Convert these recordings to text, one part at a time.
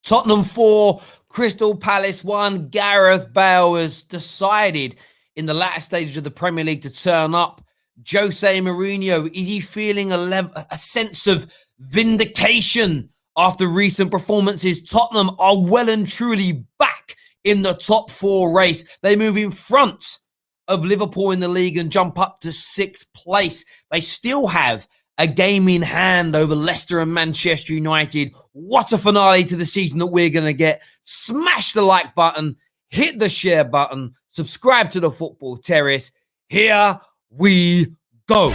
Tottenham 4, Crystal Palace 1. Gareth Bale has decided in the latter stages of the Premier League to turn up. Jose Mourinho, is he feeling a sense of vindication after recent performances? Tottenham are well and truly back in the top 4 race. They move in front of Liverpool in the league and jump up to 6th place. They still have a game in hand over Leicester and Manchester United. What a finale to the season that we're going to get. Smash the like button, hit the share button, subscribe to the Football Terrace. Here we go.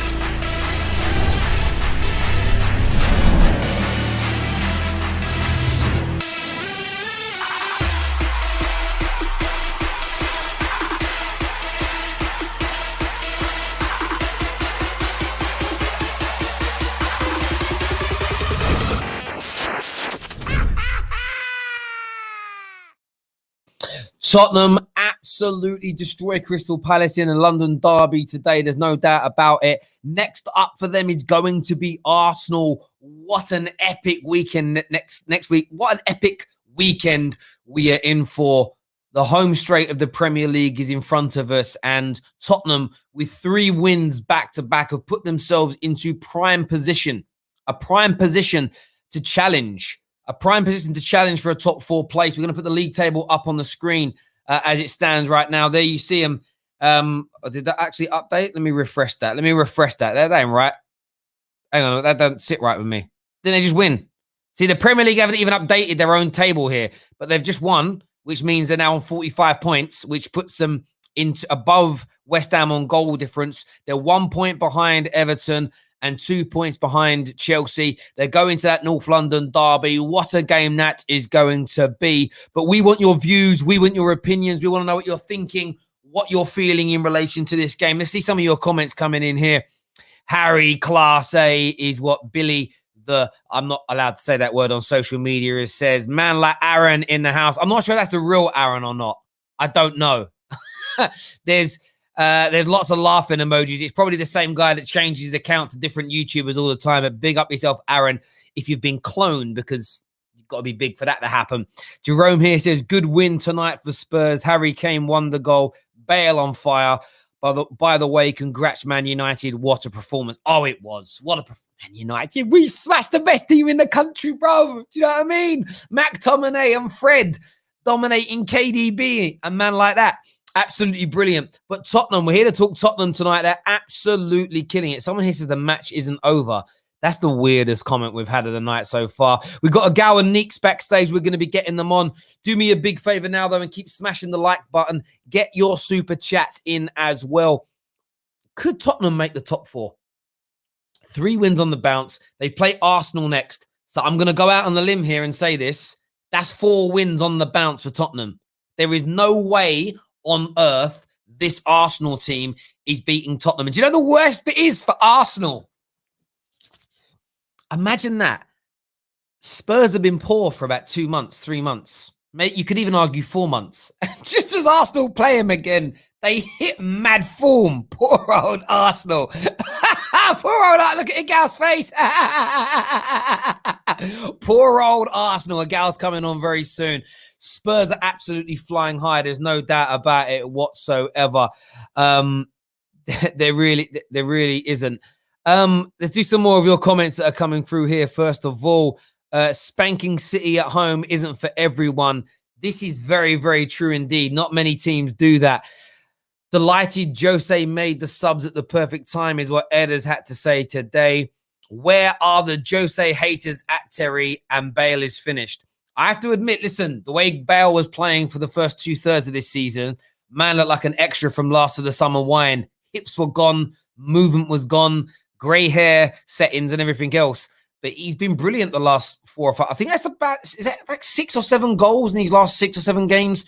Tottenham absolutely destroy Crystal Palace in a London derby today. There's no doubt about it. Next up for them is going to be Arsenal. What an epic weekend next week. What an epic weekend we are in for. The home straight of the Premier League is in front of us, and Tottenham, with 3 wins back-to-back, have put themselves into prime position. A prime position to challenge. A prime position to challenge for a top 4 place. We're going to put the league table up on the screen as it stands right now. There you see them. Did that actually update? Let me refresh that. That ain't right. Hang on, that don't sit right with me. Didn't they just win? See, the Premier League haven't even updated their own table here, but they've just won, which means they're now on 45 points, which puts them into above West Ham on goal difference. They're 1 point behind Everton and 2 points behind Chelsea. They're going to that North London derby. What a game that is going to be. But we want your views. We want your opinions. We want to know what you're thinking, what you're feeling in relation to this game. Let's see some of your comments coming in here. Harry, Class A is what Billy, I'm not allowed to say that word on social media, says, man like Aaron in the house. I'm not sure that's the real Aaron or not. I don't know. There's lots of laughing emojis. It's probably the same guy that changes his account to different YouTubers all the time. But big up yourself, Aaron, if you've been cloned, because you've got to be big for that to happen. Jerome here says, good win tonight for Spurs. Harry Kane won the goal. Bale on fire. By the way, congrats, Man United. What a performance. Oh, it was. What a performance. Man United, we smashed the best team in the country, bro. Do you know what I mean? McTominay and Fred dominating KDB. A man like that. Absolutely brilliant. But Tottenham, we're here to talk Tottenham tonight. They're absolutely killing it. Someone here says the match isn't over. That's the weirdest comment we've had of the night so far. We've got a Gal and Neeks backstage. We're going to be getting them on. Do me a big favor now, though, and keep smashing the like button. Get your super chats in as well. Could Tottenham make the top 4? 3 wins on the bounce. They play Arsenal next. So I'm going to go out on the limb here and say this. That's 4 wins on the bounce for Tottenham. There is no way on earth this Arsenal team is beating Tottenham. And do you know the worst bit is for Arsenal? Imagine that. Spurs have been poor for about 2 months, 3 months. Mate, you could even argue 4 months. Just as Arsenal play him again, they hit mad form. Poor old Arsenal. Poor old, look at a gal's face. Poor old Arsenal. A gal's coming on very soon. Spurs are absolutely flying high. There's no doubt about it whatsoever. There really isn't. Let's do some more of your comments that are coming through here. First of all, spanking City at home isn't for everyone. This is very, very true indeed. Not many teams do that. Delighted Jose made the subs at the perfect time is what Ed has had to say today. Where are the Jose haters at Terry? And Bale is finished. I have to admit, listen, the way Bale was playing for the first 2/3 of this season, man looked like an extra from Last of the Summer Wine. Hips were gone, movement was gone, grey hair settings and everything else. But he's been brilliant the last 4 or 5. I think that's is that like 6 or 7 goals in these last 6 or 7 games?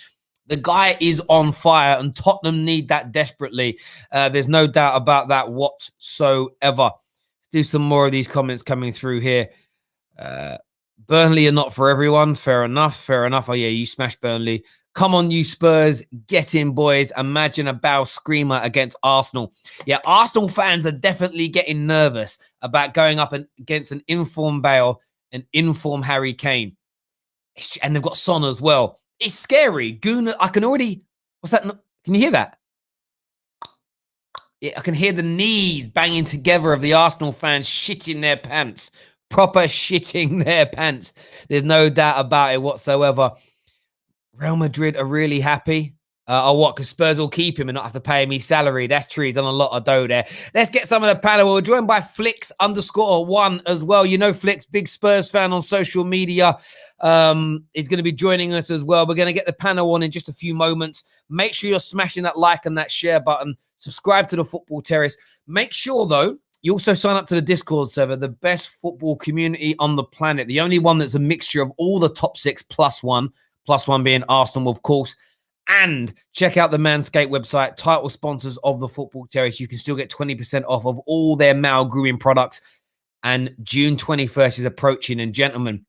The guy is on fire, and Tottenham need that desperately. There's no doubt about that whatsoever. Let's do some more of these comments coming through here. Burnley are not for everyone. Fair enough. Oh, yeah, you smashed Burnley. Come on, you Spurs. Get in, boys. Imagine a Bale screamer against Arsenal. Yeah, Arsenal fans are definitely getting nervous about going up against an informed Bale and informed Harry Kane. And they've got Son as well. It's scary. Guna, I can already. What's that? Can you hear that? Yeah, I can hear the knees banging together of the Arsenal fans shitting their pants. Proper shitting their pants. There's no doubt about it whatsoever. Real Madrid are really happy. Or what? Because Spurs will keep him and not have to pay him his salary. That's true. He's done a lot of dough there. Let's get some of the panel. We're joined by Flix_1 as well. You know Flix, big Spurs fan on social media. He's going to be joining us as well. We're going to get the panel on in just a few moments. Make sure you're smashing that like and that share button. Subscribe to the Football Terrace. Make sure, though, you also sign up to the Discord server, the best football community on the planet. The only one that's a mixture of all the top 6 plus one being Arsenal, of course. And check out the Manscaped website, title sponsors of the Football Terrace. You can still get 20% off of all their male grooming products. And June 21st is approaching. And gentlemen,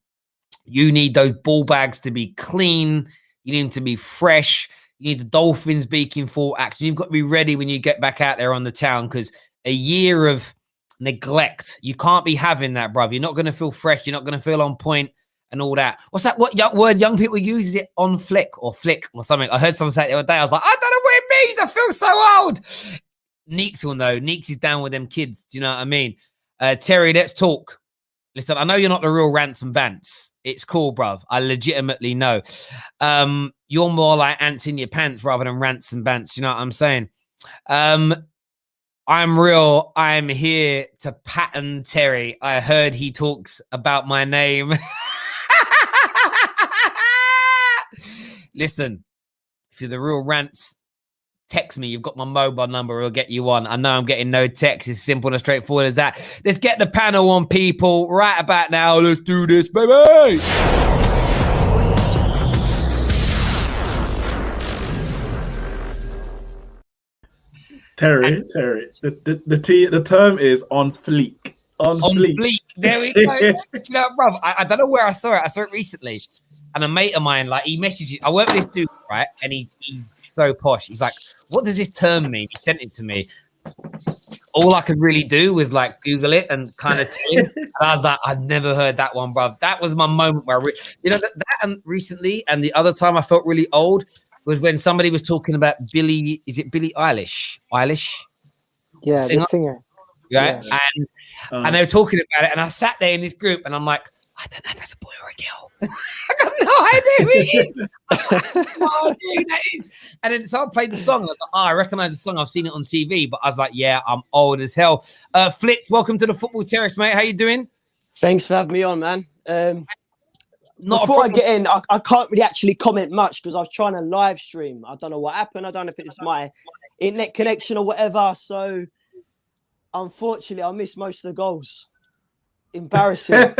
you need those ball bags to be clean. You need them to be fresh. You need the dolphins beak in full action. You've got to be ready when you get back out there on the town, because a year of neglect, you can't be having that, bruv. You're not going to feel fresh. You're not going to feel on point. And all that. What's that? What word young people use? Is it on flick or something? I heard someone say it the other day. I was like, I don't know what it means. I feel so old. Neeks will know. Neeks is down with them kids. Do you know what I mean? Terry, let's talk. Listen, I know you're not the real rants and bants. It's cool, bruv. I legitimately know. You're more like ants in your pants rather than rants and bants. You know what I'm saying? I'm real. I'm here to pattern Terry. I heard he talks about my name. Listen, if you're the real rants, text me. You've got my mobile number. We'll get you on. I know I'm getting no text. It's simple and straightforward as that. Let's get the panel on, people. Right about now. Let's do this, baby. Terry, the term is on fleek. On fleek. There we go. You know, bro, I don't know where I saw it. I saw it recently. And a mate of mine, like, he messaged it. I work with this dude, right? And he's so posh. He's like, what does this term mean? He sent it to me. All I could really do was, like, Google it and kind of tell him. And I was like, I've never heard that one, bro. That was my moment where, that and recently, and the other time I felt really old was when somebody was talking about Billie Eilish? Yeah, the singer. Right? Yeah. And they were talking about it, and I sat there in this group, and I'm like, I don't know if that's a boy or a girl. I got no idea who it is. No idea who that is. And then someone played the song. I was like, I recognize the song. I've seen it on TV. But I was like, yeah, I'm old as hell. Flitz, welcome to the Football Terrace, mate. How you doing? Thanks for having me on, man. Before I get in, I can't really actually comment much because I was trying to live stream. I don't know what happened. I don't know if it's my internet connection or whatever. So, unfortunately, I missed most of the goals. Embarrassing.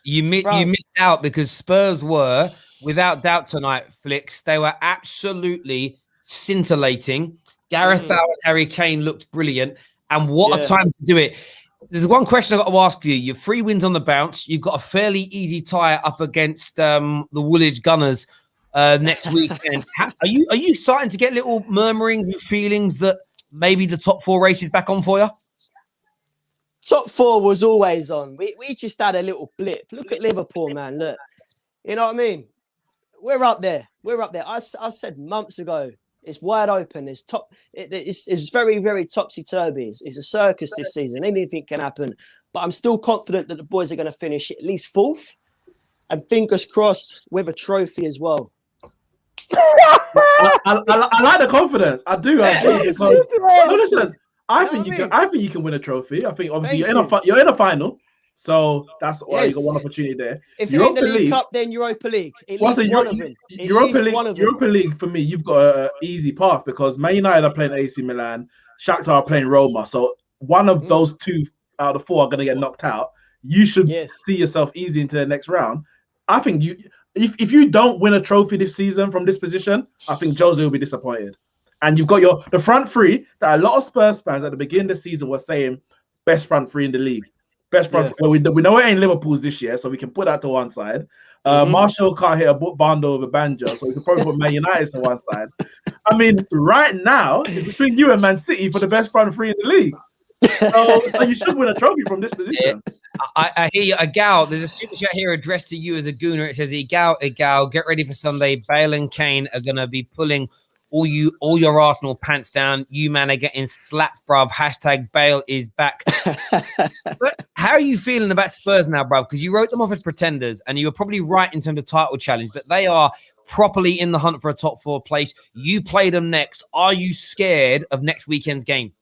You missed out because Spurs were, without doubt tonight, Flix. They were absolutely scintillating. Gareth Bale and Harry Kane looked brilliant. And what a time to do it. There's one question I've got to ask you. Your 3 wins on the bounce. You've got a fairly easy tie up against the Woolwich Gunners next weekend. Are you starting to get little murmurings and feelings that maybe the top 4 race is back on for you? Top 4 was always on. We just had a little blip. Look at Liverpool, man. Look, you know what I mean? We're up there. I said months ago, it's wide open. It's very, very topsy-turvy. It's a circus this season. Anything can happen. But I'm still confident that the boys are going to finish at least 4th. And fingers crossed with a trophy as well. I like the confidence. I do. Listen. I think you can win a trophy. I think obviously you're in a final, so that's why you got one opportunity there. If you're in the League Cup, then Europa League. At least one of them. Europa League for me, you've got an easy path because Man United are playing AC Milan, Shakhtar are playing Roma. So one of those 2 out of 4 are going to get knocked out. You should see yourself easy into the next round. I think if you don't win a trophy this season from this position, I think Jose will be disappointed. And you've got the front 3 that a lot of Spurs fans at the beginning of the season were saying best front 3 in the league. Best front. Well, we know it ain't Liverpool's this year, so we can put that to one side. Marshall can't hit a bundle with a banjo, so we can probably put Man United to one side. I mean, right now it's between you and Man City for the best front 3 in the league. So you should win a trophy from this position. I hear you. Agal, there's a super chat here addressed to you as a gooner. It says, Agal, get ready for Sunday. Bale and Kane are going to be pulling all your Arsenal pants down. You, man, are getting slapped, bruv. Hashtag Bale is back. But how are you feeling about Spurs now, bruv? Because you wrote them off as pretenders, and you were probably right in terms of title challenge, but they are properly in the hunt for a top 4 place. You play them next. Are you scared of next weekend's game?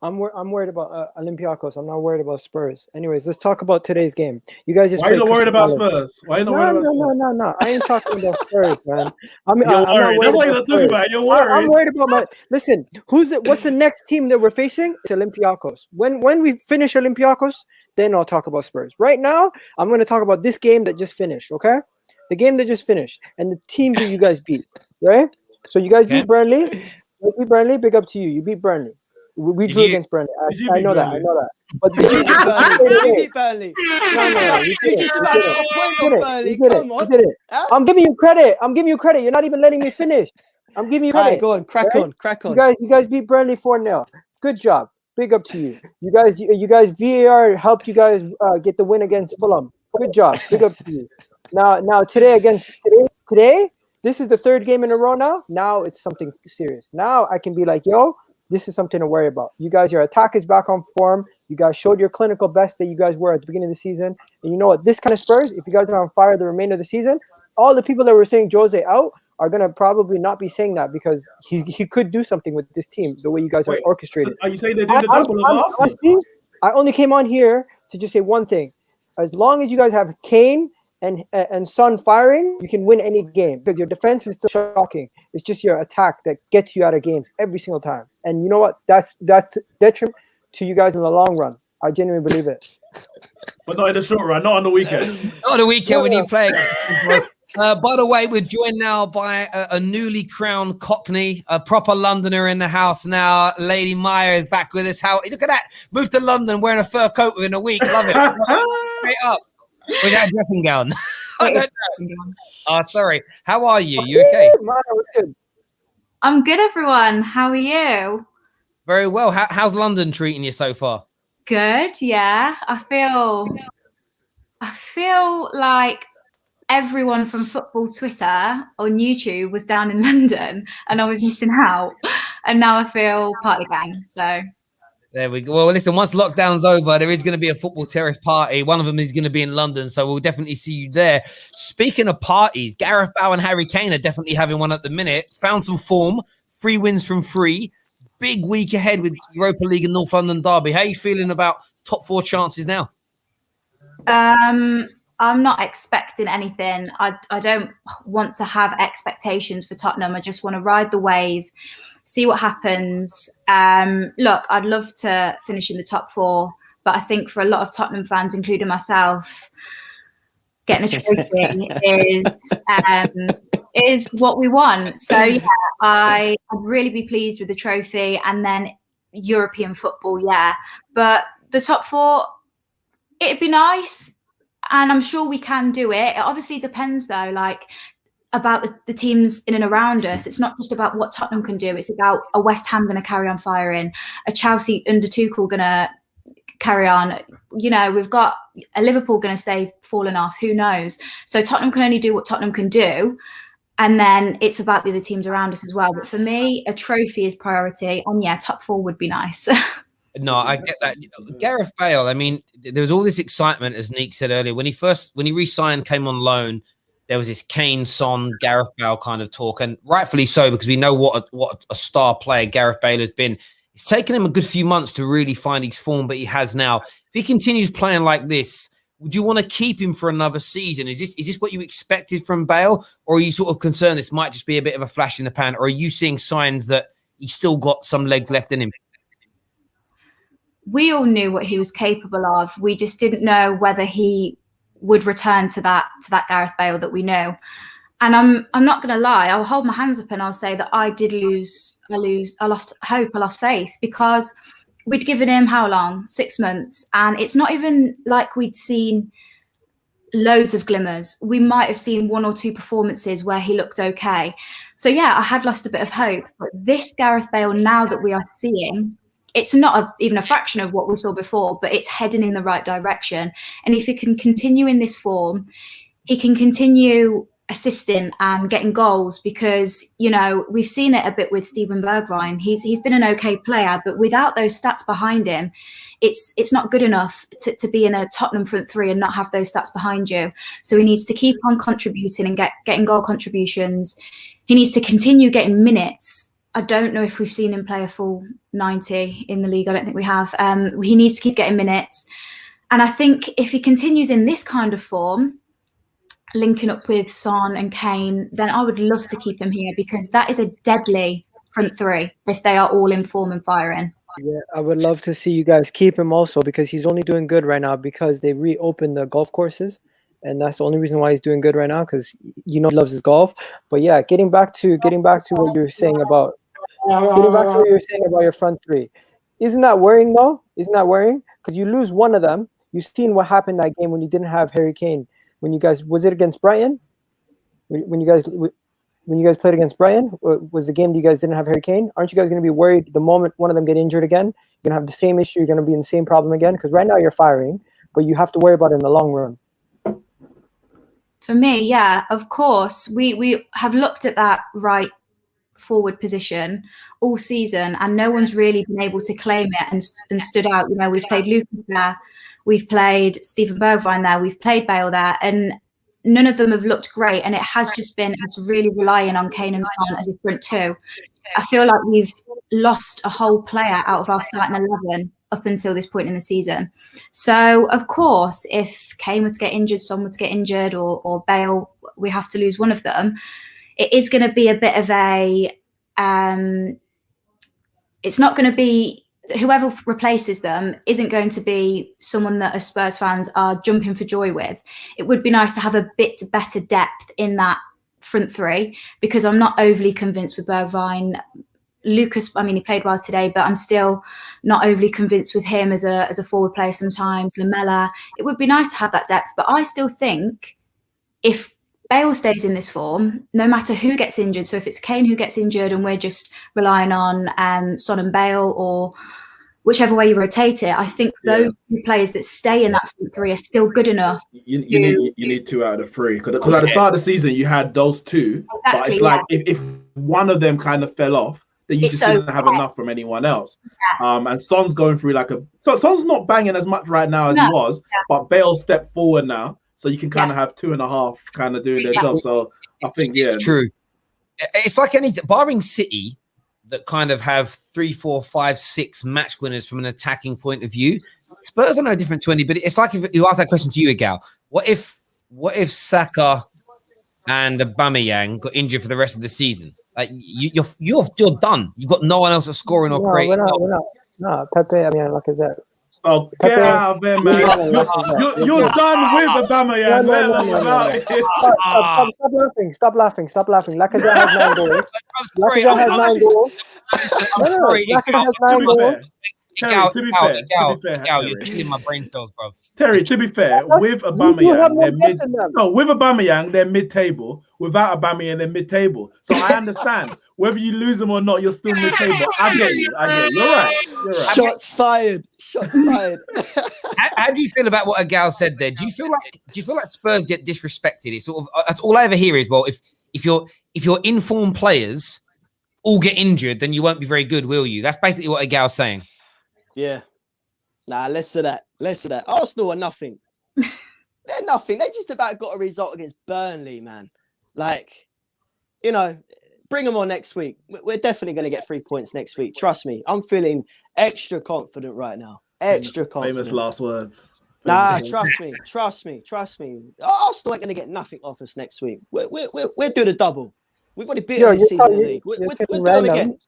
I'm worried about Olympiacos. I'm not worried about Spurs. Anyways, let's talk about today's game. You guys just why are you not worried about Spurs? Why are you not worried about Spurs? No. I ain't talking about Spurs, man. I'm worried. That's why you're not talking about it. You're worried. I'm worried about my. Listen, what's the next team that we're facing? It's Olympiacos. When we finish Olympiacos, then I'll talk about Spurs. Right now, I'm going to talk about this game that just finished. Okay, the game that just finished and the teams that you guys beat. Right. So you guys beat Burnley. You beat Burnley. Big up to you. You beat Burnley. We drew against Burnley. I know that. But did you beat Burnley? No. You just about a point on Burnley. Come on. You did it. Huh? I'm giving you credit. You're not even letting me finish. I'm giving you credit. Right, go on. Crack on. You guys beat Burnley 4-0. Good job. Big up to you. You guys VAR helped you guys get the win against Fulham. Good job. Big up to you. Now today, this is the 3rd game in a row now. Now it's something serious. Now I can be like, yo, this is something to worry about. You guys, your attack is back on form. You guys showed your clinical best that you guys were at the beginning of the season. And you know what? This kind of Spurs, if you guys are on fire the remainder of the season, all the people that were saying Jose out are going to probably not be saying that because he could do something with this team the way you guys are orchestrated. Are you saying they did the double of Arsenal? I only came on here to just say one thing. As long as you guys have Kane and Son firing, you can win any game because your defense is still shocking. It's just your attack that gets you out of games every single time. And you know what? That's detriment to you guys in the long run. I genuinely believe it. But not in the short run, not on the weekend. Not on the weekend when you play. By the way, we're joined now by a newly crowned Cockney, a proper Londoner in the house now. Lady Maya is back with us. Look at that. Moved to London wearing a fur coat within a week. Love it. Straight up. With that dressing gown. I don't know. Oh, sorry. How are you? You okay? I'm good, everyone. How are you? Very well. How's London treating you so far? Good, yeah. I feel like everyone from football Twitter on YouTube was down in London and I was missing out. And now I feel part of the gang. So there we go. Well, listen, once lockdown's over, there is going to be a football terrace party. One of them is going to be in London, so we'll definitely see you there. Speaking of parties, Gareth Bale and Harry Kane are definitely having one at the minute. Found some form, 3 wins from 3. Big week ahead with Europa League and North London Derby. How are you feeling about top 4 chances now? I'm not expecting anything. I don't want to have expectations for Tottenham. I just want to ride the wave, see what happens. Look, I'd love to finish in the top 4, but I think for a lot of Tottenham fans, including myself, getting a trophy is what we want. So yeah, I'd really be pleased with the trophy, and then European football, yeah. But the top 4, it'd be nice, and I'm sure we can do it. It obviously depends though, like about the teams in and around us. It's not just about what Tottenham can do. It's about a West Ham going to carry on firing, a Chelsea under Tuchel going to carry on. You know, we've got a Liverpool going to stay falling off. Who knows? So Tottenham can only do what Tottenham can do. And then it's about the other teams around us as well. But for me, a trophy is priority. And yeah, top 4 would be nice. No, I get that. Gareth Bale, I mean, there was all this excitement, as Nick said earlier. When he re-signed, came on loan, there was this Kane, Son, Gareth Bale kind of talk. And rightfully so, because we know what a star player Gareth Bale has been. It's taken him a good few months to really find his form, but he has now. If he continues playing like this, would you want to keep him for another season? Is this what you expected from Bale? Or are you sort of concerned this might just be a bit of a flash in the pan? Or are you seeing signs that he's still got some legs left in him? We all knew what he was capable of. We just didn't know whether he would return to that Gareth Bale that we knew. And I'm not going to lie. I'll hold my hands up and I'll say that I lost hope. I lost faith because we'd given him how long? 6 months. And it's not even like we'd seen loads of glimmers. We might have seen 1 or 2 performances where he looked okay. So yeah, I had lost a bit of hope. But this Gareth Bale now that we are seeing, it's not even a fraction of what we saw before, but it's heading in the right direction. And if he can continue in this form, he can continue assisting and getting goals, because, you know, we've seen it a bit with Steven Bergwijn. He's been an okay player, but without those stats behind him, it's not good enough to be in a Tottenham front three and not have those stats behind you. So he needs to keep on contributing and getting goal contributions. He needs to continue getting minutes. I don't know if we've seen him play a full 90 in the league. I don't think we have. He needs to keep getting minutes. And I think if he continues in this kind of form, linking up with Son and Kane, then I would love to keep him here, because that is a deadly front three if they are all in form and firing. Yeah, I would love to see you guys keep him also, because he's only doing good right now because they reopened the golf courses, and that's the only reason why he's doing good right now, because he loves his golf. But yeah, getting back to what you're saying about your front three, isn't that worrying though? Isn't that worrying? Because you lose one of them. You've seen what happened that game when you didn't have Harry Kane. When you guys, was it against Brighton? When you guys played against Brighton, was the game that you guys didn't have Harry Kane? Aren't you guys going to be worried the moment one of them get injured again? You're going to have the same issue. You're going to be in the same problem again, because right now you're firing, but you have to worry about it in the long run. For me, yeah, of course. We have looked at that right forward position all season, and no one's really been able to claim it and stood out. You know, we've played Lucas there, we've played Steven Bergwijn there, we've played Bale there, and none of them have looked great. And it has just been us really relying on Kane and Son as a front two. I feel like we've lost a whole player out of our starting 11 up until this point in the season. So, of course, if Kane were to get injured, Son were to get injured, or Bale, we have to lose one of them, it is going to be a bit of a... it's not going to be... Whoever replaces them isn't going to be someone that as Spurs fans are jumping for joy with. It would be nice to have a bit better depth in that front three, because I'm not overly convinced with Bergwijn. Lucas, I mean, he played well today, but I'm still not overly convinced with him as a forward player sometimes. Lamela, it would be nice to have that depth, but I still think if Bale stays in this form, no matter who gets injured, so if it's Kane who gets injured and we're just relying on Son and Bale, or whichever way you rotate it, I think those two players that stay in that front three are still good enough. You need 2 out of 3, because at the start of the season you had those two, exactly, but it's like if one of them kind of fell off, then you just didn't have enough from anyone else. Yeah. And Son's going through Son's not banging as much right now as he was, but Bale stepped forward now. So you can kind of have 2.5 kind of doing their job. So I think, it's true. It's like barring City that kind of have 3, 4, 5, 6 match winners from an attacking point of view. Spurs are no different to anybody. It's like if you ask that question to you, Gal. What if Saka and Aubameyang got injured for the rest of the season? Like you're done. You've got no one else to scoring or creating. No, Pepe. I mean, like I said. Oh, get out of there, man. You're done with Aubameyang. Stop laughing. Lacazette has 9 goals. Lacazette has 9 goals. Lacazette has 9 goals. Terry, to be fair, you're killing my brain cells, bro. Terry, to be fair, with Aubameyang, they're mid-table. Without Aubameyang, they're mid-table. So I understand. Whether you lose them or not, you're still mid-table. I get you. You're right. Shots fired. How do you feel about what Agal said there? Do you feel like Spurs get disrespected? It's sort of that's all I ever hear is, well, if your informed players all get injured, then you won't be very good, will you? That's basically what Agal's saying. Yeah. Nah, less of that. Arsenal are nothing. They're nothing. They just about got a result against Burnley, man. Like, you know, bring them on next week. We're definitely going to get 3 points next week. Trust me. I'm feeling extra confident right now. Extra confident. Famous last words. Nah, trust me. Arsenal ain't going to get nothing off us next week. We're doing a double. We've already beaten this season in the league. We're doing them again.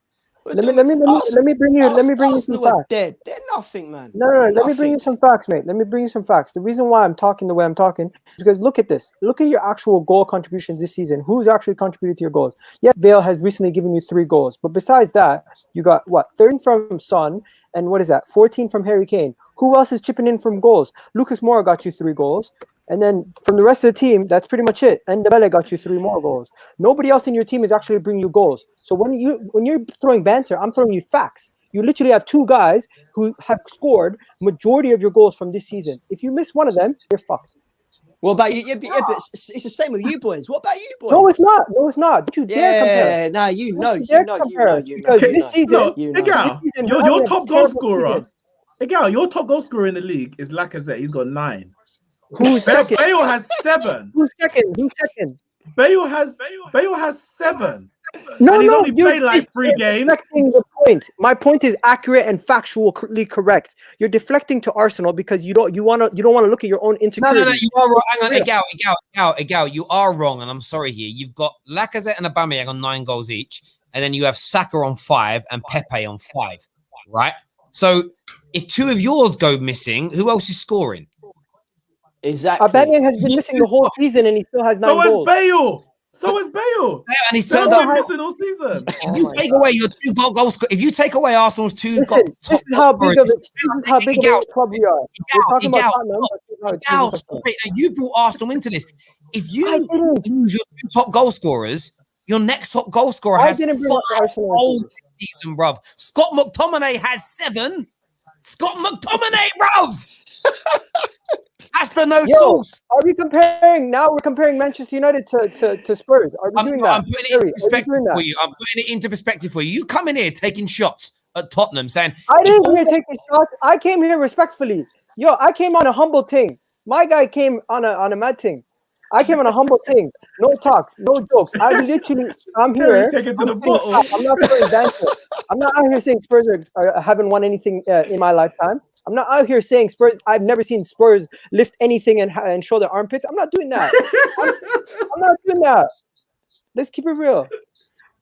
Let me bring you some facts. Dead. They're nothing, man. No. Let me bring you some facts, mate. Let me bring you some facts. The reason why I'm talking the way I'm talking is because look at this. Look at your actual goal contributions this season. Who's actually contributed to your goals? Yes, Bale has recently given you 3 goals, but besides that, you got 13 from Son, and 14 from Harry Kane. Who else is chipping in from goals? Lucas Moura got you 3 goals. And then from the rest of the team, that's pretty much it. And Dembele got you 3 more goals. Nobody else in your team is actually bringing you goals. So when you're throwing banter, I'm throwing you facts. You literally have two guys who have scored majority of your goals from this season. If you miss one of them, you're fucked. What about you? Yeah, but it's the same with you boys. What about you boys? No, it's not. No, it's not. Don't you dare compare. Nah, you know. Because this season, your top goal scorer. Miguel, your top goal scorer in the league is Lacazette. He's got 9. Who's second? Bale has 7. Who's second? Bale has 7. No, and he's no, only played like 3 games. Deflecting the point. My point is accurate and factually correct. You're deflecting to Arsenal because you don't want to look at your own insecurities. No, you are wrong. Hang on, Egal, you are wrong, and I'm sorry here. You've got Lacazette and Aubameyang on 9 goals each, and then you have Saka on 5 and Pepe on 5, right? So if 2 of yours go missing, who else is scoring? Exactly. Aubameyang has been missing the whole season, and he still has 9 goals. So is Bale. And he's turned up missing all season. If you take away your 2 goals, if you take away Arsenal's 2 goals, this is how big of a club we are. We're talking about Tottenham. You brought Arsenal into this. If you lose your 2 top goal scorers, your next top goal scorer has 5 goals this season, bruv. Scott McTominay has 7. Scott McTominay, bruv. That's the sauce. Are we comparing? Now we're comparing Manchester United to Spurs. Are we doing that? I'm putting it into perspective for you. I'm putting it into perspective for you. You come in here taking shots at Tottenham, saying I didn't here taking shots. I came here respectfully. I came on a humble thing. My guy came on a mad thing. I came on a humble thing. No talks, no jokes. I'm here. I'm not doing banter. I'm not out here saying Spurs haven't won anything in my lifetime. I'm not out here saying Spurs. I've never seen Spurs lift anything and show their armpits. I'm not doing that. I'm not doing that. Let's keep it real.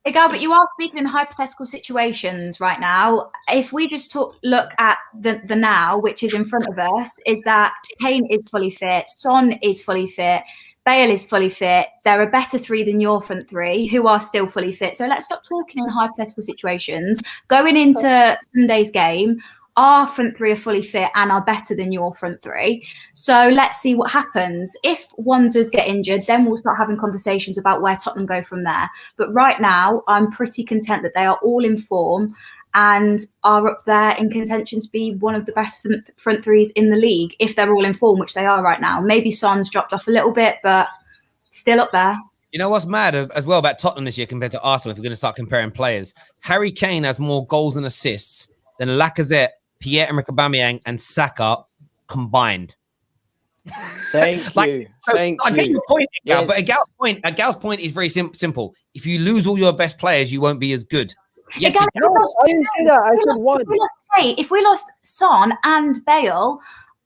Egal, but you are speaking in hypothetical situations right now. If we just look at the now, which is in front of us, is that Kane is fully fit, Son is fully fit, Bale is fully fit. There are better 3 than your front 3 who are still fully fit. So let's stop talking in hypothetical situations. Going into Sunday's game, our front 3 are fully fit and are better than your front 3. So let's see what happens. If one does get injured, then we'll start having conversations about where Tottenham go from there. But right now, I'm pretty content that they are all in form and are up there in contention to be one of the best front 3s in the league, if they're all in form, which they are right now. Maybe Son's dropped off a little bit, but still up there. You know what's mad as well about Tottenham this year compared to Arsenal, if we're going to start comparing players? Harry Kane has more goals and assists than Lacazette, Pierre-Emerick Aubameyang and Saka combined. Thank you. I get your point, Egal, but Egal's point is very simple. If you lose all your best players, you won't be as good. Yes, I didn't say that. I said 1. If we lost Son and Bale,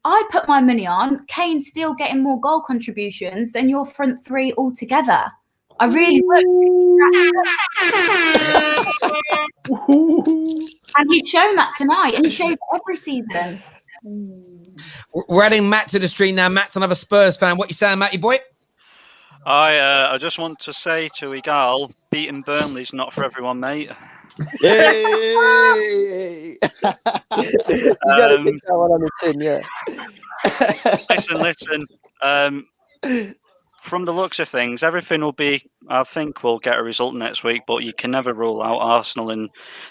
I'd put my money on Kane still getting more goal contributions than your front 3 altogether. I really would. And he's shown that tonight, and he shows it every season. We're adding Matt to the stream now. Matt's another Spurs fan. What you saying, Matty boy? I just want to say to Egal, beating Burnley's not for everyone, mate. Yay! You gotta take that one on the chin, yeah. Listen. From the looks of things, everything will be. I think we'll get a result next week, but you can never rule out Arsenal in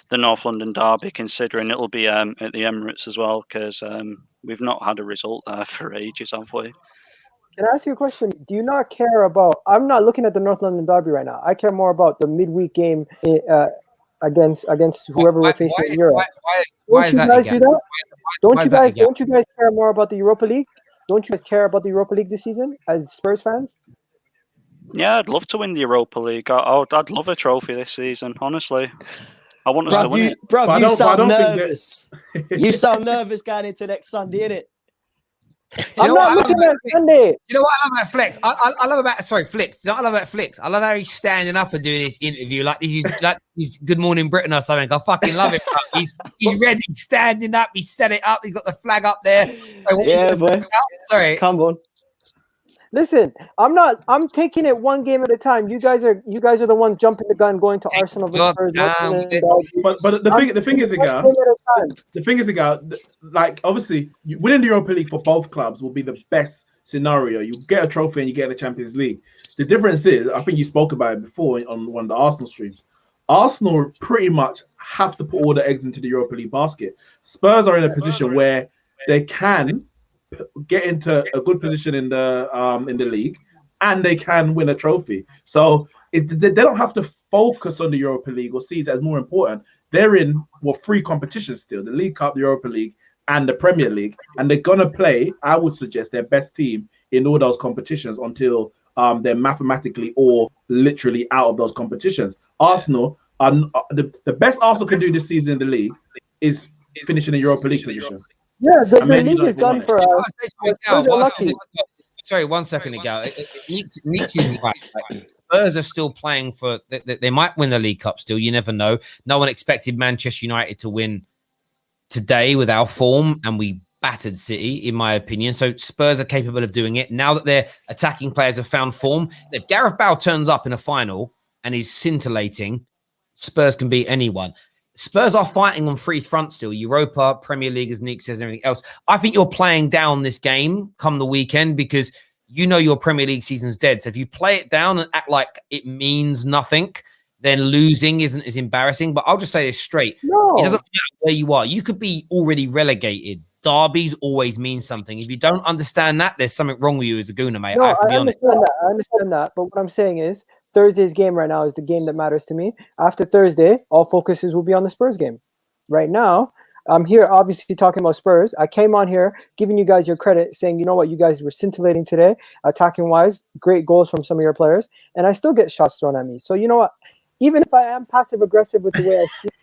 the North London derby, considering it'll be at the Emirates as well, because we've not had a result there for ages, have we? Can I ask you a question? Do you not care about? I'm not looking at the North London derby right now. I care more about the midweek game against whoever we're facing in Europe. Why is that? Don't you guys care more about the Europa League? Don't you guys care about the Europa League this season as Spurs fans? Yeah, I'd love to win the Europa League. I'd love a trophy this season, honestly. I want us to win it. Bro, you sound nervous. You sound nervous going into next Sunday, innit? I'm not looking at Sunday. You know what I love about Flex? I love about Flex. You know what I love about Flex? I love how he's standing up and doing his interview like he's Good Morning Britain or something. I fucking love it, bro. He's ready, standing up. He set it up. He's got the flag up there. So yeah, boy. Sorry, come on. Listen, I'm taking it one game at a time. You guys are the ones jumping the gun, going to Arsenal. But the thing is, like obviously, winning the Europa League for both clubs will be the best scenario. You get a trophy and you get the Champions League. The difference is, I think you spoke about it before on one of the Arsenal streams. Arsenal pretty much have to put all the eggs into the Europa League basket. Spurs are in a position where they can get into a good position in the league, and they can win a trophy. So they don't have to focus on the Europa League or see it as more important. They're in 3 competitions still: the League Cup, the Europa League, and the Premier League, and they're gonna play, I would suggest, their best team in all those competitions until they're mathematically or literally out of those competitions. Arsenal are the best Arsenal can do this season in the league is finishing in Europa League position. Yeah, the league is done for us. Sorry, 1 second ago. Nietzsche is right. Spurs are still playing for. They might win the League Cup still. You never know. No one expected Manchester United to win today with our form, and we battered City, in my opinion. So Spurs are capable of doing it. Now that their attacking players have found form, if Gareth Bale turns up in a final and is scintillating, Spurs can beat anyone. Spurs are fighting on 3 fronts still: Europa, Premier League, as Nick says, and everything else. I think you're playing down this game come the weekend because you know your Premier League season's dead. So if you play it down and act like it means nothing, then losing isn't as embarrassing. But I'll just say this straight. No. It doesn't matter where you are. You could be already relegated. Derbies always mean something. If you don't understand that, there's something wrong with you as a Gooner, mate. No, I have to be honest. I understand that. But what I'm saying is Thursday's game right now is the game that matters to me. After Thursday, all focuses will be on the Spurs game. Right now, I'm here obviously talking about Spurs. I came on here giving you guys your credit, saying, you know what, you guys were scintillating today, attacking-wise, great goals from some of your players, and I still get shots thrown at me. So you know what, even if I am passive-aggressive with the way I speak,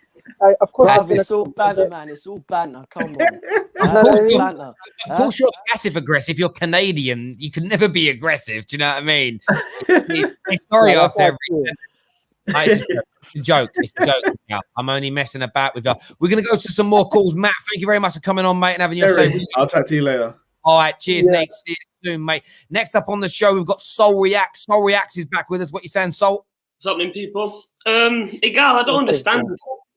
of course, it's all banter, man. It's all banter. Come on. Of course, you're passive aggressive. You're Canadian. You can never be aggressive. Do you know what I mean? Sorry, after everything. It's a joke. It's a joke. Now. I'm only messing about with you. We're going to go to some more calls. Matt, thank you very much for coming on, mate, and having your say. I'll chat to you later. All right, cheers, Nick. See you soon, mate. Next up on the show, we've got Soul Reacts. Soul Reacts is back with us. What you saying, Soul? What's happening, people? Igal, I don't understand.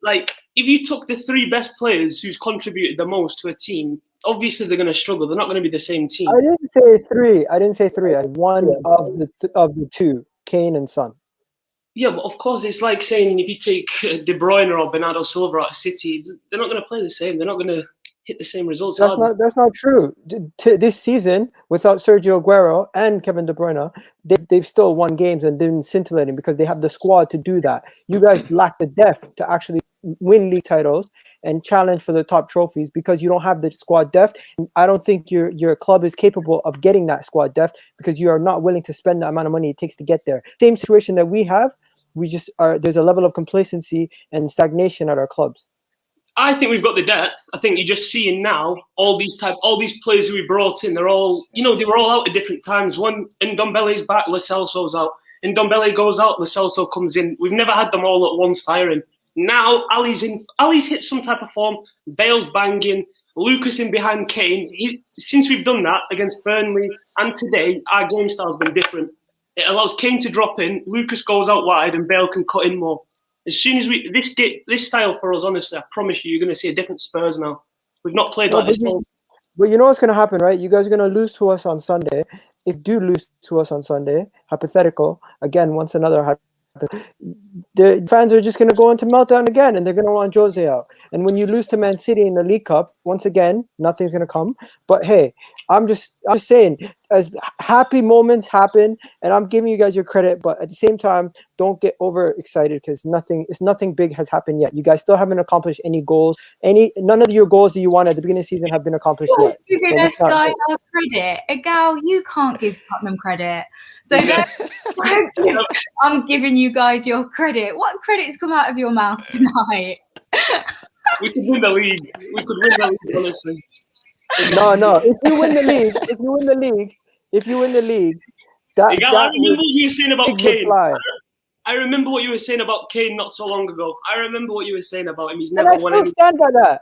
Like, if you took the 3 best players who's contributed the most to a team, obviously they're going to struggle. They're not going to be the same team. I didn't say 3. I didn't say 3. I one of the 2, Kane and Son. Yeah, but of course, it's like saying if you take De Bruyne or Bernardo Silva out of City, they're not going to play the same. They're not going to hit the same results. That's not true. This season, without Sergio Aguero and Kevin De Bruyne, they've still won games and been scintillating because they have the squad to do that. You guys lack the depth to actually win league titles and challenge for the top trophies because you don't have the squad depth. I don't think your club is capable of getting that squad depth because you are not willing to spend the amount of money it takes to get there. Same situation that we have. We just are. There's a level of complacency and stagnation at our clubs. I think we've got the depth. I think you're just seeing now all these players who we brought in. They're all, they were all out at different times. When Ndombele's back, Lo Celso's out. Ndombele goes out, Lo Celso comes in. We've never had them all at once firing. Now Ali's in. Ali's hit some type of form. Bale's banging. Lucas in behind Kane. Since we've done that against Burnley and today, our game style's been different. It allows Kane to drop in, Lucas goes out wide, and Bale can cut in more. As soon as this style for us, honestly, I promise you're going to see a different Spurs now. We've not played like this. But you know what's going to happen, right? You guys are going to lose to us on Sunday. If you do lose to us on Sunday, hypothetical, again, once another the fans are just going to go into meltdown again, and they're going to want Jose out. And when you lose to Man City in the League Cup, once again, nothing's going to come. But hey, I'm just saying, as happy moments happen, and I'm giving you guys your credit, but at the same time, don't get overexcited because nothing big has happened yet. You guys still haven't accomplished any goals. None of your goals that you wanted at the beginning of the season have been accomplished yet. Giving this guy our credit. Gal, you can't give Tottenham credit. So I'm giving you guys your credit. What credit's come out of your mouth tonight? We could win the league. Honestly. No. If you win the league, I remember what you were saying about Kane. I remember what you were saying about Kane not so long ago. I remember what you were saying about him. He's never won anything.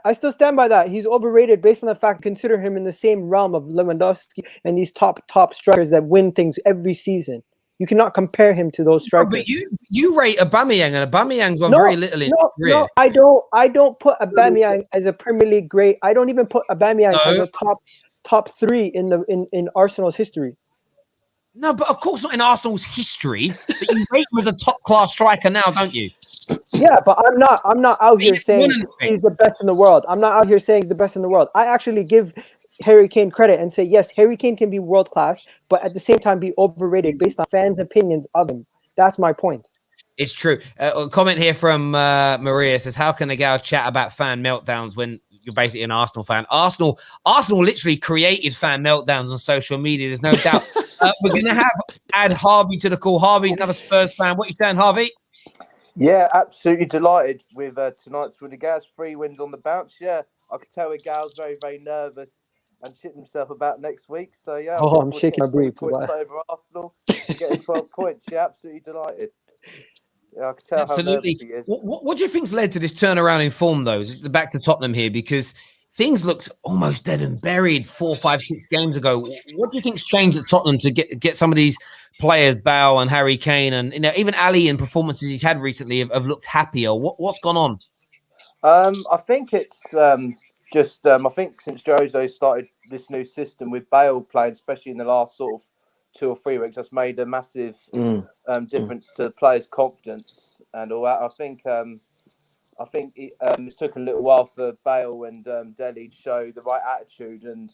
I still stand by that. He's overrated based on the fact, consider him in the same realm of Lewandowski and these top strikers that win things every season. You cannot compare him to those strikers. No, but you rate Aubameyang, and Aubameyang's won very little in his career. No, I don't put Aubameyang as a Premier League great. I don't even put Aubameyang as a top 3 in Arsenal's history. No, but of course not in Arsenal's history. But you rate him as a top-class striker now, don't you? Yeah, but I'm not out here saying he's the best in the world. I'm not out here saying he's the best in the world. I actually give Harry Kane credit and say, yes, Harry Kane can be world class, but at the same time be overrated based on fans' opinions of him. That's my point. It's true. A comment here from Maria says, how can a gal chat about fan meltdowns when you're basically an Arsenal fan? Arsenal literally created fan meltdowns on social media. There's no doubt. We're going to add Harvey to the call. Harvey's another Spurs fan. What are you saying, Harvey? Yeah, absolutely delighted with tonight's win. The Gals 3 wins on the bounce. Yeah, I could tell the Gals very, very nervous and shitting himself about next week. So, yeah. I'm shaking my breath. Points over Arsenal, getting 12 points. Yeah, absolutely delighted. Yeah, I can tell absolutely. How nervous he is. What do you think's led to this turnaround in form, though? Back to Tottenham here, because things looked almost dead and buried 4, 5, 6 games ago. What do you think's changed at Tottenham to get some of these players, Bale and Harry Kane, and even Ali in performances he's had recently have looked happier? What's gone on? I think it's just I think since Jose started this new system with Bale playing, especially in the last sort of 2 or 3 weeks, that's made a massive difference to the players' confidence and all that. I think it took a little while for Bale and Dele to show the right attitude and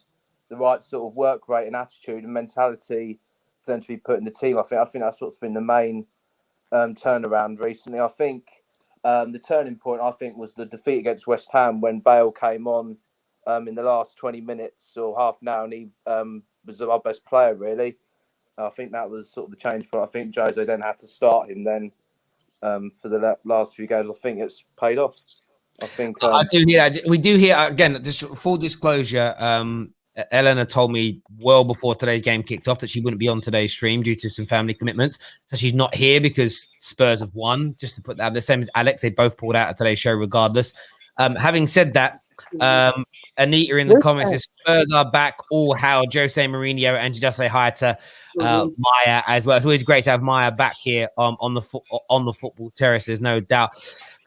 the right sort of work rate and attitude and mentality for them to be put in the team. I think that's what's been the main turnaround recently. I think the turning point, was the defeat against West Ham when Bale came on in the last 20 minutes or half an hour, and he was our best player, really. I think that was sort of the change point. I think Jose then had to start him then for the last few games. I think it's paid off. I think I do hear that. We do hear, again, this full disclosure, Eleanor told me well before today's game kicked off that she wouldn't be on today's stream due to some family commitments. So she's not here because Spurs have won, just to put that. The same as Alex, they both pulled out of today's show regardless. Having said that, Anita in the comments says Spurs are back. All how Jose Mourinho, and just say hi to Maya as well. It's always great to have Maya back here on the football terrace. There's no doubt.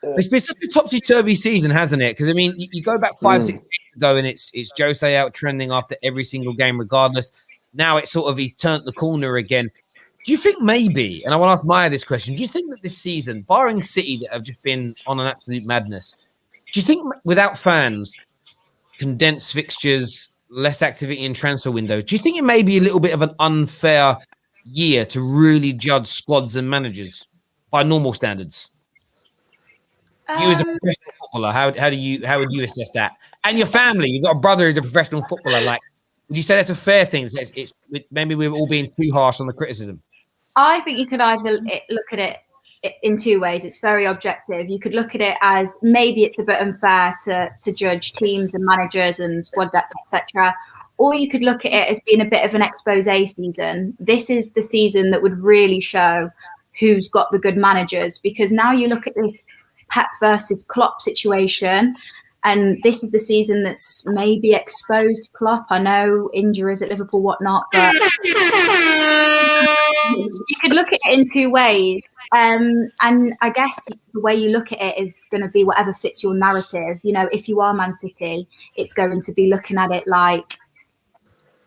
It's been such a topsy-turvy season, hasn't it? Because I mean, you go back 5, 6 days ago, and it's Jose out trending after every single game, regardless. Now it's sort of he's turned the corner again. Do you think maybe? And I want to ask Maya this question: do you think that this season, barring City that have just been on an absolute madness, do you think without fans, condensed fixtures, less activity in transfer windows, do you think it may be a little bit of an unfair year to really judge squads and managers by normal standards? You as a professional footballer, how would you assess that? And your family, you've got a brother who's a professional footballer. Like, would you say that's a fair thing? It's maybe we're all being too harsh on the criticism. I think you could either look at it in 2 ways. It's very objective. You could look at it as maybe it's a bit unfair to judge teams and managers and squad depth, etc. Or you could look at it as being a bit of an expose season. This is the season that would really show who's got the good managers, because now you look at this Pep versus Klopp situation, and this is the season that's maybe exposed Klopp. I know injuries at Liverpool, whatnot, but you could look at it in 2 ways. And I guess the way you look at it is going to be whatever fits your narrative. You know, if you are Man City, it's going to be looking at it like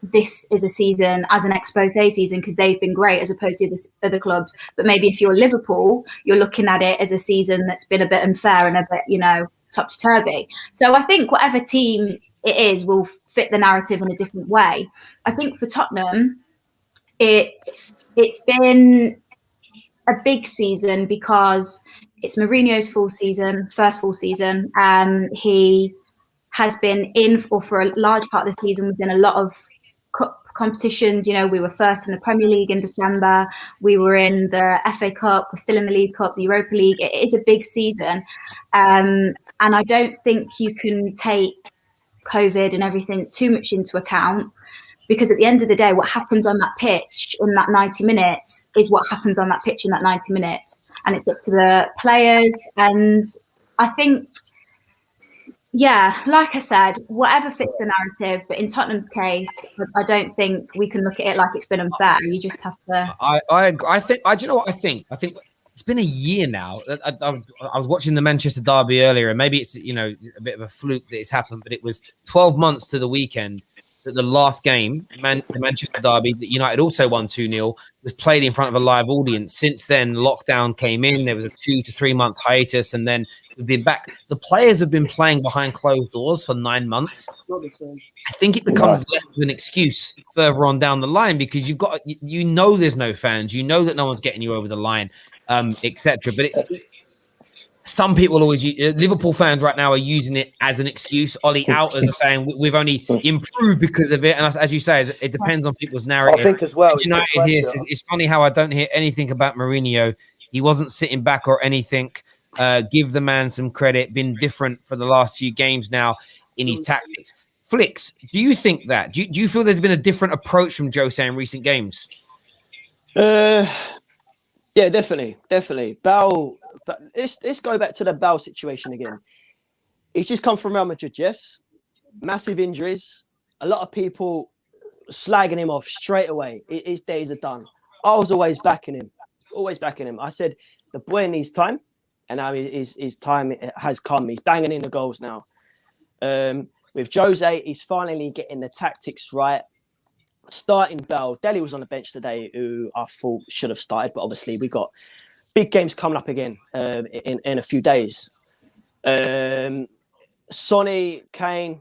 this is a season as an expose season because they've been great as opposed to the other clubs. But maybe if you're Liverpool, you're looking at it as a season that's been a bit unfair and a bit, topsy-turvy. So I think whatever team it is will fit the narrative in a different way. I think for Tottenham, it's been a big season because it's Mourinho's first full season. He has been in, or for a large part of the season, was in a lot of competitions. We were first in the Premier League in December. We were in the FA Cup. We're still in the League Cup, the Europa League. It is a big season. And I don't think you can take COVID and everything too much into account, because at the end of the day, what happens on that pitch in that 90 minutes is what happens on that pitch in that 90 minutes. And it's up to the players. And I think, yeah, like I said, whatever fits the narrative. But in Tottenham's case, I don't think we can look at it like it's been unfair. You just have to. I think. Do you know what I think? I think it's been a year now. I was watching the Manchester derby earlier, and maybe it's a bit of a fluke that it's happened, but it was 12 months to the weekend that the last game, the Manchester derby, that United also won 2-0, was played in front of a live audience. Since then, lockdown came in. There was a 2 to 3 month hiatus, and then we've been back. The players have been playing behind closed doors for 9 months. I think it becomes less of an excuse further on down the line, because there's no fans, that no one's getting you over the line, etc. But it's some people always Liverpool fans right now are using it as an excuse. Ollie outers are saying we've only improved because of it, and as you say, it depends on people's narrative. I think as well. United here says, it's funny how I don't hear anything about Mourinho. He wasn't sitting back or anything. Give the man some credit. Been different for the last few games now in his tactics. Flicks, do you think that? Do you feel there's been a different approach from Jose in recent games? Yeah, definitely. Bale. But let's go back to the Bale situation again. He's just come from Real Madrid, yes. Massive injuries. A lot of people slagging him off straight away. His days are done. I was always backing him. I said, the boy needs time. And now his time has come. He's banging in the goals now. With Jose, he's finally getting the tactics right. Starting Bale. Dele was on the bench today, who I thought should have started. But obviously, we got big games coming up again in a few days. Sonny, Kane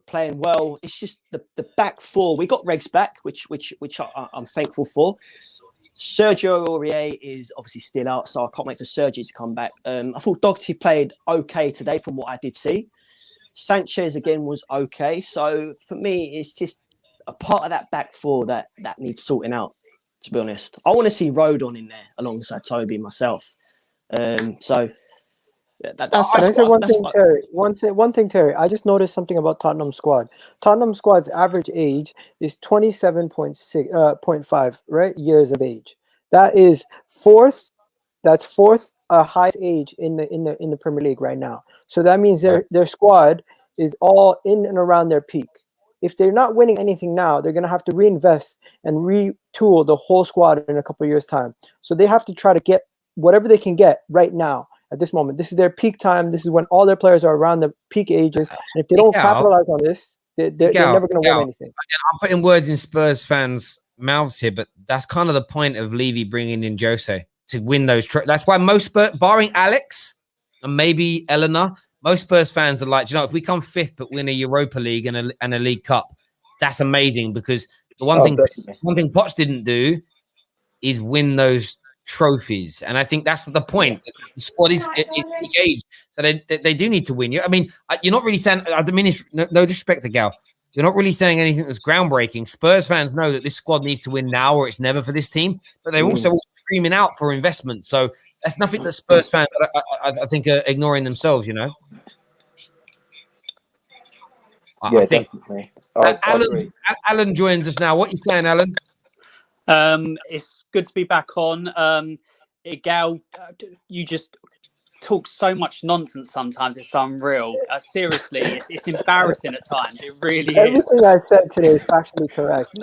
playing well. It's just the back four. We got Regs back, which I'm thankful for. Sergio Aurier is obviously still out, so I can't wait for Sergio to come back. I thought Doherty played okay today from what I did see. Sanchez again was okay. So for me, it's just a part of that back four that needs sorting out. To be honest, I want to see Rodon in there alongside Toby myself. So that's one thing, Terry. I just noticed something about Tottenham squad. Tottenham squad's average age is 27.5 right years of age. That is fourth. That's fourth highest age in the Premier League right now. So that means their squad is all in and around their peak. If they're not winning anything now, they're going to have to reinvest and retool the whole squad in a couple of years' time. So they have to try to get whatever they can get right now at this moment. This is their peak time. This is when all their players are around the peak ages. And if they don't capitalize on this, they're never going to win anything. I'm putting words in Spurs fans' mouths here, but that's kind of the point of Levy bringing in Jose to win those. That's why most Spurs, barring Alex and maybe Eleanor, most Spurs fans are like, if we come fifth but win a Europa League and a League Cup, that's amazing, because the one thing Poch didn't do is win those trophies, and I think that's the point. The squad is engaged, so they do need to win. I mean, you're not really saying. I diminish no disrespect to Gal. You're not really saying anything that's groundbreaking. Spurs fans know that this squad needs to win now, or it's never for this team. But they're also screaming out for investment. So that's nothing that Spurs fans, I think, are ignoring themselves. Yeah, definitely. Alan joins us now. What are you saying, Alan? It's good to be back on. Gal, you just talk so much nonsense sometimes. It's unreal. Seriously, it's embarrassing at times. It really is. Everything I said today is factually correct.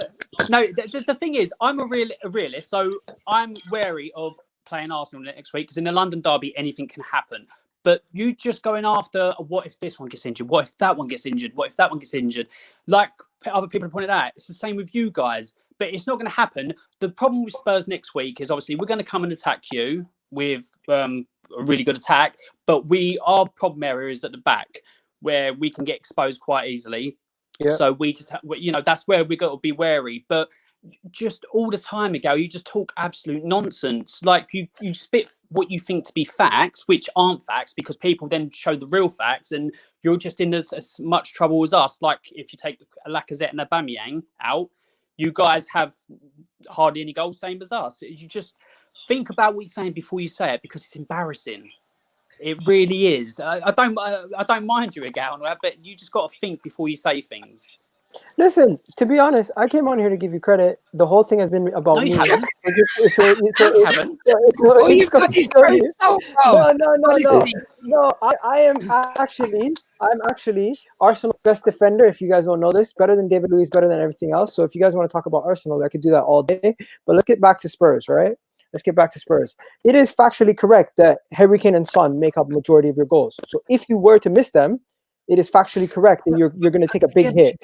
No, the thing is, I'm a realist, so I'm wary of playing Arsenal next week, because in the London derby, anything can happen. But you just going after, what if this one gets injured? What if that one gets injured? What if that one gets injured? Like other people have pointed out, it's the same with you guys. But it's not going to happen. The problem with Spurs next week is obviously we're going to come and attack you with a really good attack. But our problem area is at the back, where we can get exposed quite easily. Yeah. So we just, that's where we got to be wary. But just all the time, Miguel, you just talk absolute nonsense. Like you spit what you think to be facts, which aren't facts, because people then show the real facts, and you're just in as much trouble as us. Like if you take Lacazette and Aubameyang out, you guys have hardly any goals, same as us. You just think about what you're saying before you say it, because it's embarrassing. It really is. I don't mind you, Miguel, but you just got to think before you say things. Listen, to be honest, I came on here to give you credit. The whole thing has been about me. You haven't. You haven't. No. I'm actually Arsenal's best defender. If you guys don't know this, better than David Luiz, better than everything else. So if you guys want to talk about Arsenal, I could do that all day. But let's get back to Spurs, right? Let's get back to Spurs. It is factually correct that Harry Kane and Son make up the majority of your goals. So if you were to miss them, it is factually correct that you're going to take a big hit.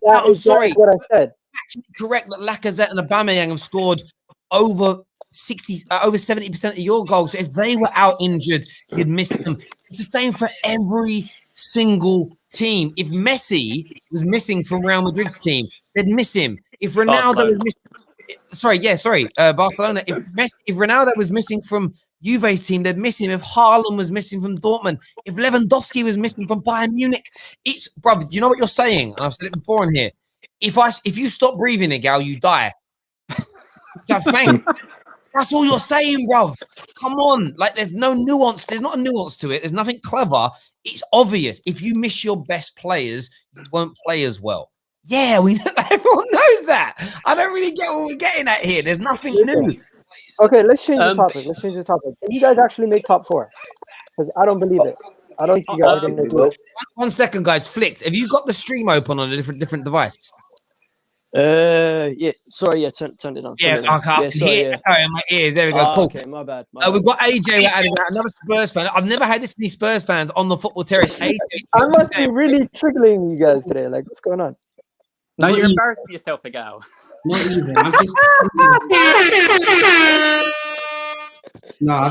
I'm sorry. What I said. Actually correct that Lacazette and Aubameyang have scored over 70% of your goals. So if they were out injured, you'd miss them. It's the same for every single team. If Messi was missing from Real Madrid's team, they'd miss him. If Ronaldo was missing, Barcelona. If Ronaldo was missing from Juve's team, they'd miss him. If Haaland was missing from Dortmund, if Lewandowski was missing from Bayern Munich, brother, you know what you're saying? And I've said it before in here. If you stop breathing, Igal, you die. So thanks. That's all you're saying, bruv. Come on. Like, there's no nuance. There's not a nuance to it. There's nothing clever. It's obvious. If you miss your best players, you won't play as well. Yeah, everyone knows that. I don't really get what we're getting at here. There's nothing new. Okay, let's change the topic. Can you guys actually make top 4? Because I don't believe it. I don't think you guys are going to do it. 1 second, guys. Flicked. Have you got the stream open on a different device? Yeah. Sorry, turned it on. I can't hear in my ears. There we go. Cool. Okay, my bad. We've got AJ adding that, another Spurs fan. I've never had this many Spurs fans on the football terrace. AJ, I must be really triggering you guys today. Like, what's going on? No, you're embarrassing yourself, Igal. Not even. I've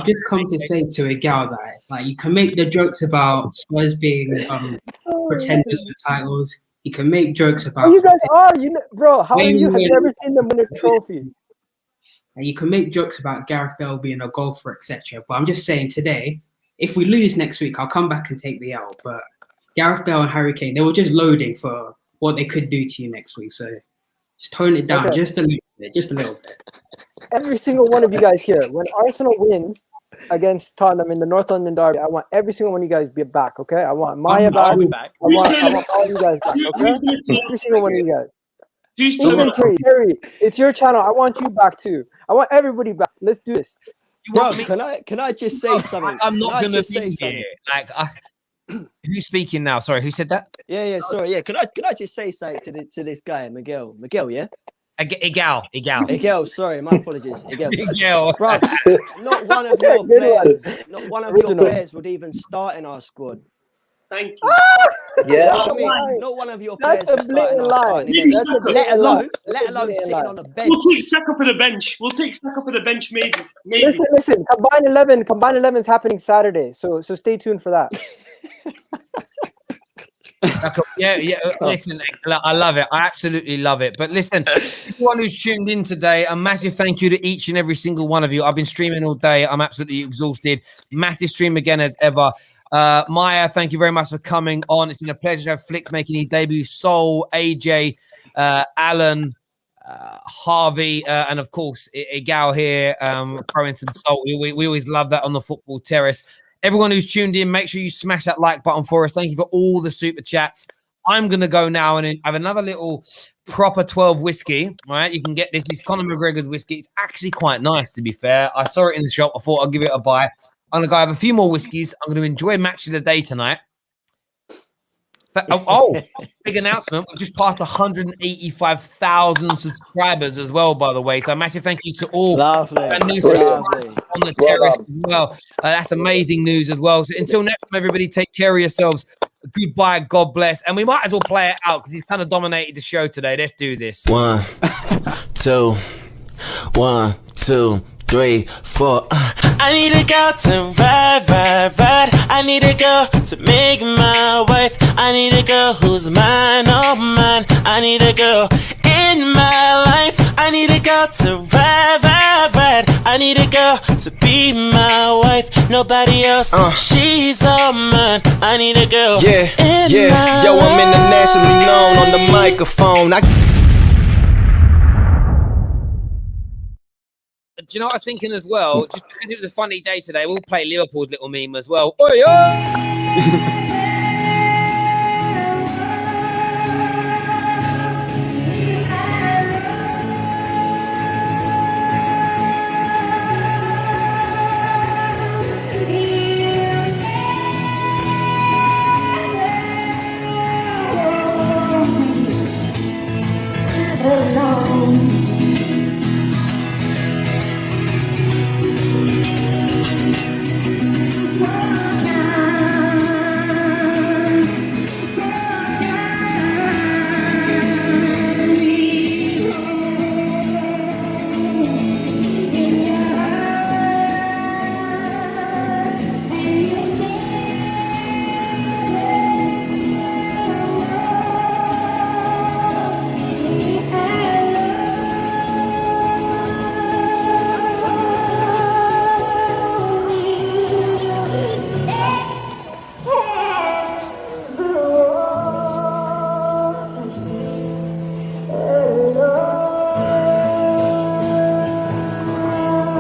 just come to say to Igal that, like, you can make the jokes about Spurs being pretenders for titles. You can make jokes about. You guys are, bro. How are you? Have you ever seen them win a trophy? And you can make jokes about Gareth Bale being a golfer, etc. But I'm just saying today, if we lose next week, I'll come back and take the L. But Gareth Bale and Harry Kane, they were just loading for what they could do to you next week. So just tone it down just a little bit. Every single one of you guys here, when Arsenal wins against Tottenham in the North London derby, I want every single one of you guys to be back, okay? I want Maya back. I want all you guys back, okay? Every single one of you guys. Even Terry, it's your channel. I want you back too. I want everybody back. Let's do this. Bro, can I just say something? I'm not going to say something. Like, who's speaking now? Sorry, who said that? Yeah. Sorry, yeah. Can I just say something to this guy, Miguel? Miguel, yeah. Igal. Sorry, my apologies. Miguel. Bro, not one of your players. Not one of your players would even start in our squad. Thank you. Yeah. Not one of your players would start in our squad. Let alone sitting on the bench. We'll take Saka for the bench. Maybe. Listen. Combine 11 is happening Saturday. So stay tuned for that. Yeah. Listen, I love it. I absolutely love it. But listen, everyone who's tuned in today, a massive thank you to each and every single one of you. I've been streaming all day. I'm absolutely exhausted. Massive stream again as ever. Maya, thank you very much for coming on. It's been a pleasure to have Flicks making his debut. Sol, AJ, Alan, Harvey, and of course Igal here, throwing some salt. We always love that on the football terrace. Everyone who's tuned in, make sure you smash that like button for us. Thank you for all the super chats. I'm going to go now and have another little proper 12 whiskey. All right, you can get this. This is Conor McGregor's whiskey. It's actually quite nice, to be fair. I saw it in the shop. I thought I'll give it a buy. I'm going to go have a few more whiskeys. I'm going to enjoy match of the day tonight. But, big announcement. We've just passed 185,000 subscribers as well, by the way. So a massive thank you to all new subscribers on the terrace as well. That's amazing news as well. So until next time, everybody, take care of yourselves. Goodbye. God bless. And we might as well play it out because he's kind of dominated the show today. Let's do this. 1, 2, 1, 2, 3, 4. I need a girl to ride. I need a girl to make my wife. I need a girl who's mine, oh mine. I need a girl in my life. I need a girl to ride. I need a girl to be my wife. Nobody else, she's all mine. I need a girl. Yeah. Yo, I'm internationally known on the microphone. Do you know what I was thinking as well? Just because it was a funny day today, we'll play Liverpool's little meme as well. Oi, oi!